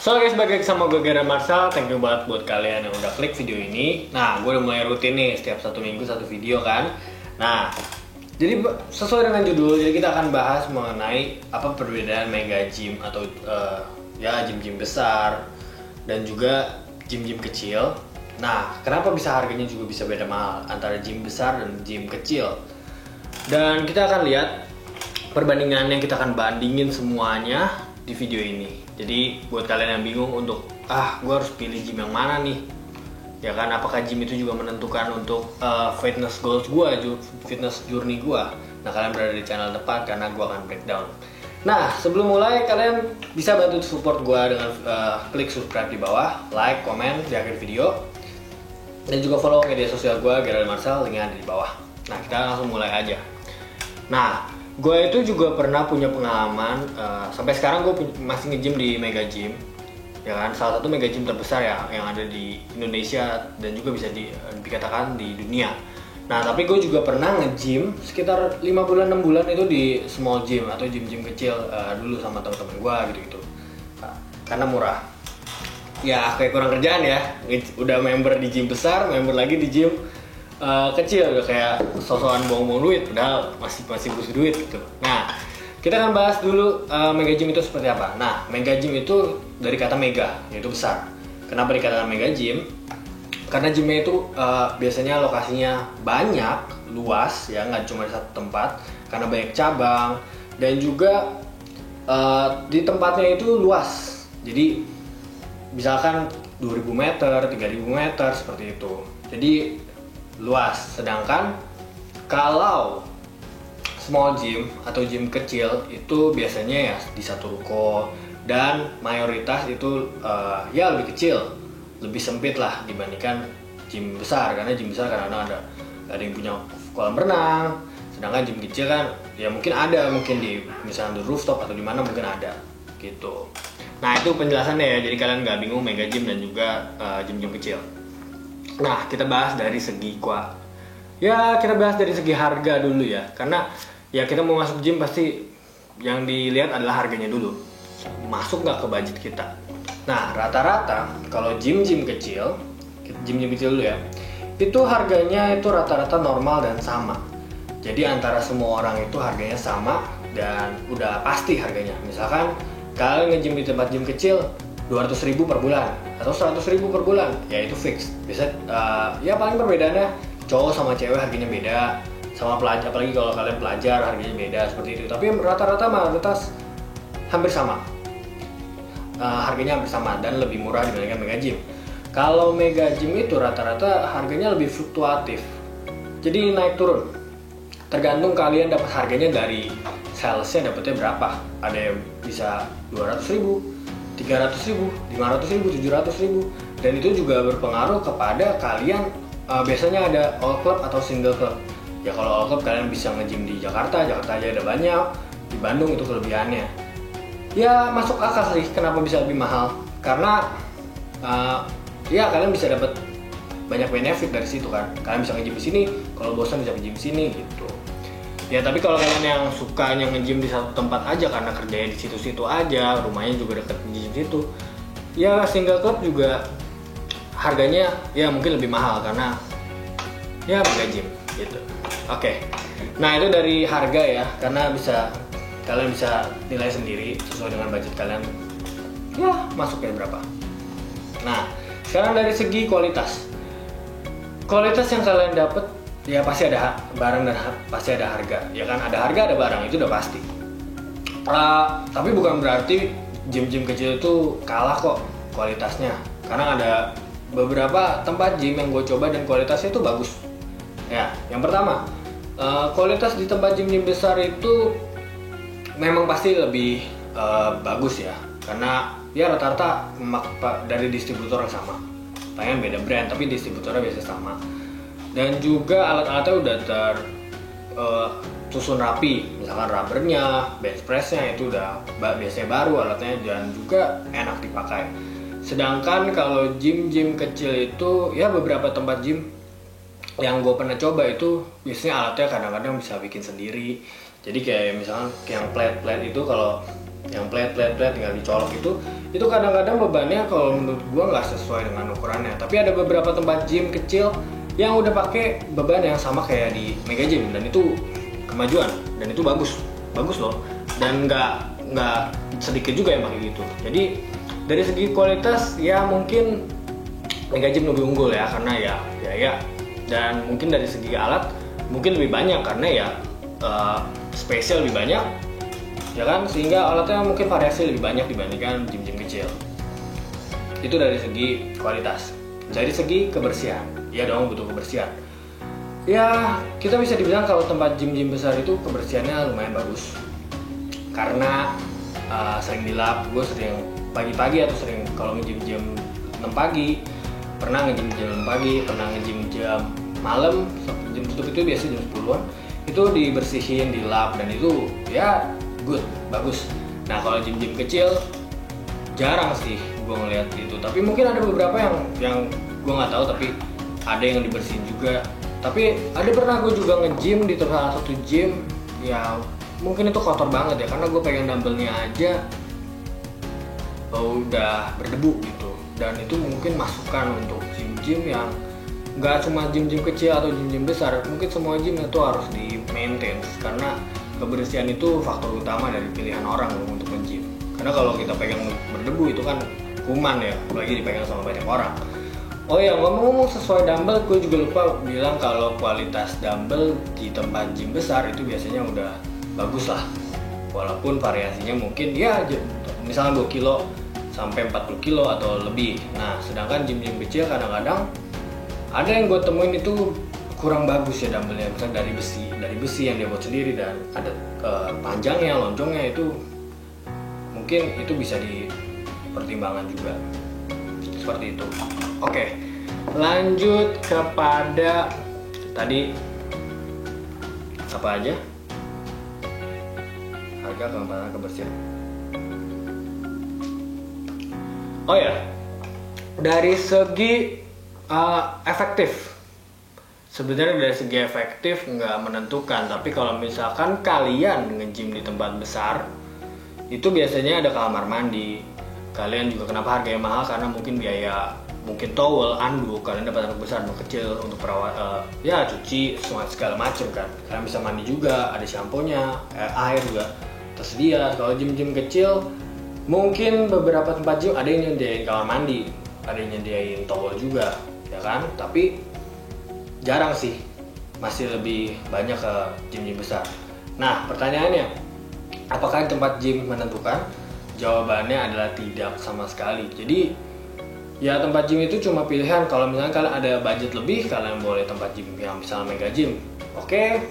So guys, balik lagi sama gue Gerald Marsal. Thank you banget buat kalian yang udah klik video ini. Nah, gue udah mulai rutin nih, setiap 1 minggu 1 video kan. Nah, jadi sesuai dengan judul, jadi kita akan bahas mengenai apa perbedaan mega gym atau ya gym-gym besar dan juga gym-gym kecil. Nah, kenapa bisa harganya juga bisa beda mahal antara gym besar dan gym kecil? Dan kita akan lihat perbandingannya, kita akan bandingin semuanya di video ini. Jadi buat kalian yang bingung untuk gue harus pilih gym yang mana nih, ya kan, apakah gym itu juga menentukan untuk fitness goals gue, fitness journey gue. Nah, kalian berada di channel tepat karena gue akan breakdown. Nah, sebelum mulai kalian bisa bantu support gue dengan klik subscribe di bawah, like, komen di akhir video, dan juga follow media sosial gue Gerald Marsal, linknya ada di bawah. Nah, kita langsung mulai aja. Nah, gue itu juga pernah punya pengalaman, sampai sekarang gue masih nge-gym di Mega Gym, ya kan, salah satu Mega Gym terbesar ya yang ada di Indonesia dan juga bisa dikatakan di dunia. Nah, tapi gue juga pernah nge-gym sekitar 5 bulan 6 bulan itu di small gym atau gym-gym kecil dulu sama teman-teman gue gitu-gitu. Nah, karena murah. Ya kayak kurang kerjaan ya, udah member di gym besar, member lagi di gym kecil, udah kayak sosokan buang-buang duit, padahal masih butuh duit gitu. Nah, kita akan bahas dulu mega gym itu seperti apa. Nah, mega gym itu dari kata mega, yaitu besar. Kenapa dikatakan mega gym? Karena gymnya itu biasanya lokasinya banyak, luas ya, nggak cuma di satu tempat, karena banyak cabang dan juga di tempatnya itu luas. Jadi misalkan 2000 meter, 3000 meter seperti itu. Jadi luas. Sedangkan kalau small gym atau gym kecil itu biasanya ya di satu ruko, dan mayoritas itu ya lebih kecil, lebih sempit lah dibandingkan gym besar. Karena gym besar kadang-kadang ada yang punya kolam renang, sedangkan gym kecil kan ya mungkin di misalnya di rooftop atau di mana mungkin ada gitu. Nah, itu penjelasannya ya, jadi kalian nggak bingung mega gym dan juga gym-gym kecil. Nah, kita bahas dari segi harga dulu ya, karena ya kita mau masuk gym pasti yang dilihat adalah harganya dulu, masuk nggak ke budget kita. Nah, rata-rata kalau gym-gym kecil dulu ya, itu harganya itu rata-rata normal dan sama. Jadi antara semua orang itu harganya sama dan udah pasti harganya. Misalkan kalian nge-gym di tempat gym kecil 200.000 per bulan atau 100.000 per bulan, ya itu fix. Bisa ya paling perbedaannya cowok sama cewek harganya beda, sama pelajar, apalagi kalau kalian pelajar harganya beda seperti itu. Tapi rata-rata mayoritas hampir sama, harganya hampir sama dan lebih murah dibandingkan mega gym. Kalau mega gym itu rata-rata harganya lebih fluktuatif, jadi naik turun. Tergantung kalian dapat harganya dari salesnya dapatnya berapa. Ada yang bisa 200.000, 300.000, 500.000, 700.000, dan itu juga berpengaruh kepada kalian. Biasanya ada all club atau single club. Ya kalau all club kalian bisa nge-gym di Jakarta aja ada banyak, di Bandung itu kelebihannya. Ya masuk akal sih kenapa bisa lebih mahal, karena ya kalian bisa dapat banyak benefit dari situ kan. Kalian bisa nge-gym di sini, kalau bosan bisa nge-gym di sini gitu. Ya tapi kalau kalian yang sukanya nge-gym di satu tempat aja karena kerjanya di situ-situ aja, rumahnya juga deket di situ, ya single club juga harganya ya mungkin lebih mahal karena ya mega gym gitu. Oke. Nah, itu dari harga ya, karena kalian bisa nilai sendiri sesuai dengan budget kalian, ya masuknya berapa. Nah, sekarang dari segi kualitas yang kalian dapat, ya pasti ada barang dan pasti ada harga, ya kan. Ada harga ada barang, itu udah pasti. Tapi bukan berarti gym-gym kecil itu kalah kok kualitasnya, karena ada beberapa tempat gym yang gue coba dan kualitasnya itu bagus. Ya, yang pertama, kualitas di tempat gym-gym besar itu memang pasti lebih bagus ya, karena ya rata-rata dari distributor yang sama. Pengen beda brand tapi distributornya biasanya sama. Dan juga alat-alatnya udah tersusun rapi, misalkan rubbernya, bench pressnya itu udah biasanya baru alatnya dan juga enak dipakai. Sedangkan kalau gym-gym kecil itu ya beberapa tempat gym yang gue pernah coba itu biasanya alatnya kadang-kadang bisa bikin sendiri. Jadi kayak misalkan yang plate itu kalau yang plate tinggal dicolok itu kadang-kadang bebannya kalau menurut gua nggak sesuai dengan ukurannya. Tapi ada beberapa tempat gym kecil yang udah pakai beban yang sama kayak di Mega Gym, dan itu kemajuan, dan itu bagus loh, dan nggak sedikit juga yang pakai gitu. Jadi dari segi kualitas ya mungkin Mega Gym lebih unggul ya, karena ya dan mungkin dari segi alat mungkin lebih banyak karena ya spesial lebih banyak ya kan, sehingga alatnya mungkin variasi lebih banyak dibandingkan gym-gym kecil. Itu dari segi kualitas. Dari segi kebersihan, ya dong, butuh kebersihan. Ya kita bisa dibilang kalau tempat gym-gym besar itu kebersihannya lumayan bagus, karena sering dilap. Gue sering pagi-pagi atau sering kalau nge-gym jam 6 pagi, pernah nge-gym jam 6 pagi, pernah nge-gym jam malam, jam tutup itu biasanya jam 10-an, itu dibersihin, dilap, dan itu ya good, bagus. Nah kalau gym-gym kecil jarang sih gue ngeliat itu, tapi mungkin ada beberapa yang gue nggak tahu, tapi ada yang dibersihin juga. Tapi ada pernah gue juga nge-gym di salah satu gym, ya mungkin itu kotor banget ya, karena gue pegang dumbbellnya aja udah berdebu gitu. Dan itu mungkin masukan untuk gym-gym yang nggak cuma gym-gym kecil atau gym-gym besar, mungkin semua gym itu harus di maintain, karena kebersihan itu faktor utama dari pilihan orang untuk nge-gym. Karena kalau kita pegang berdebu itu kan kuman ya, apalagi dipegang sama banyak orang. Oh ya, ngomong-ngomong sesuai dumbbell, gue juga lupa bilang kalau kualitas dumbbell di tempat gym besar itu biasanya udah bagus lah, walaupun variasinya mungkin ya misalnya 2 kilo sampai 40 kilo atau lebih. Nah sedangkan gym-gym kecil kadang-kadang ada yang gue temuin itu kurang bagus ya dumbbellnya, misalnya dari besi yang dia buat sendiri, dan ada panjangnya, lonjongnya, itu mungkin itu bisa dipertimbangkan juga seperti itu. Oke, lanjut kepada tadi apa aja? Harga, keamanan, kebersihan. Oh ya, dari segi efektif, sebenarnya dari segi efektif nggak menentukan. Tapi kalau misalkan kalian nge-gym di tempat besar, itu biasanya ada kamar mandi. Kalian juga kenapa harganya mahal, karena mungkin biaya, mungkin towel, anduk, kalian dapat anduk besar, anduk kecil untuk perawat, ya cuci semua segala macam kan. Kalian bisa mandi juga, ada shampoo-nya, air juga tersedia. Kalau gym-gym kecil, mungkin beberapa tempat gym ada yang nyediain kamar mandi, ada yang nyediain towel juga, ya kan. Tapi jarang sih, masih lebih banyak ke gym-gym besar. Nah pertanyaannya, apakah tempat gym menentukan? Jawabannya adalah tidak sama sekali. Jadi ya tempat gym itu cuma pilihan. Kalau misalnya kalian ada budget lebih, kalian boleh tempat gym yang misalnya Mega Gym, oke,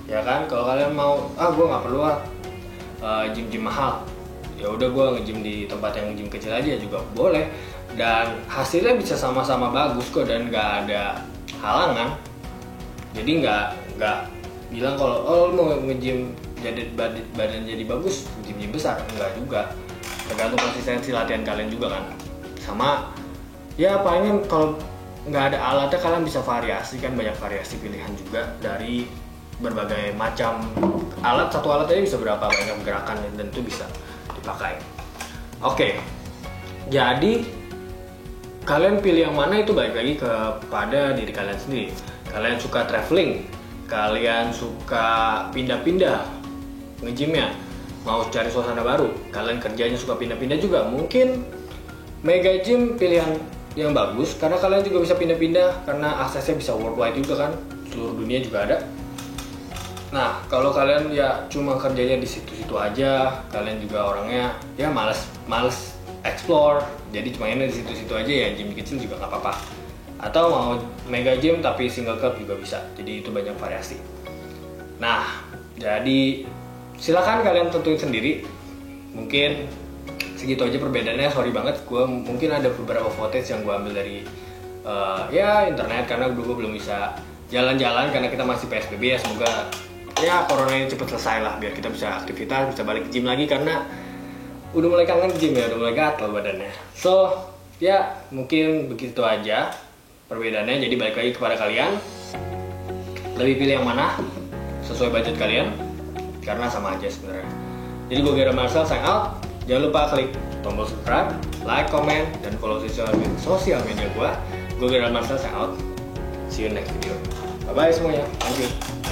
ya kan. Kalau kalian mau, gue nggak perlu gym-gym mahal, ya udah gue nge-gym di tempat yang gym kecil aja juga boleh, dan hasilnya bisa sama-sama bagus kok, dan nggak ada halangan. Jadi nggak bilang kalau mau nge-gym jadi badan jadi bagus, gym besar, enggak juga. Tergantung konsistensi latihan kalian juga kan. Sama ya paling kalau nggak ada alatnya, kalian bisa variasi kan, banyak variasi pilihan juga dari berbagai macam alat. Satu alat aja bisa berapa banyak gerakan, dan itu bisa dipakai. Oke, jadi kalian pilih yang mana itu balik lagi kepada diri kalian sendiri. Kalian suka traveling, kalian suka pindah-pindah nge-gymnya, mau cari suasana baru, kalian kerjanya suka pindah-pindah juga, mungkin Mega Gym pilihan yang bagus, karena kalian juga bisa pindah-pindah, karena aksesnya bisa worldwide juga kan, seluruh dunia juga ada. Nah kalau kalian ya cuma kerjanya di situ-situ aja, kalian juga orangnya ya males explore, jadi cuma ini di situ-situ aja, ya gym kecil juga nggak apa-apa. Atau mau Mega Gym tapi single cup juga bisa, jadi itu banyak variasi. Nah jadi silakan kalian tentuin sendiri. Mungkin segitu aja perbedaannya. Sorry banget, gue mungkin ada beberapa footage yang gue ambil dari ya internet, karena gue belum bisa jalan-jalan karena kita masih PSBB ya. Semoga ya corona ini cepet selesai lah, biar kita bisa aktivitas, bisa balik ke gym lagi, karena udah mulai kangen gym ya, udah mulai gatel badannya. So ya mungkin begitu aja perbedaannya. Jadi balik lagi kepada kalian, lebih pilih yang mana sesuai budget kalian, karena sama aja sebenarnya. Jadi gue Gerald Marcel sign out. Jangan lupa klik tombol subscribe, like, comment, dan follow sosial media gue. Gue Gerald Marcel sign out. See you next video. Bye bye semuanya. Thank you.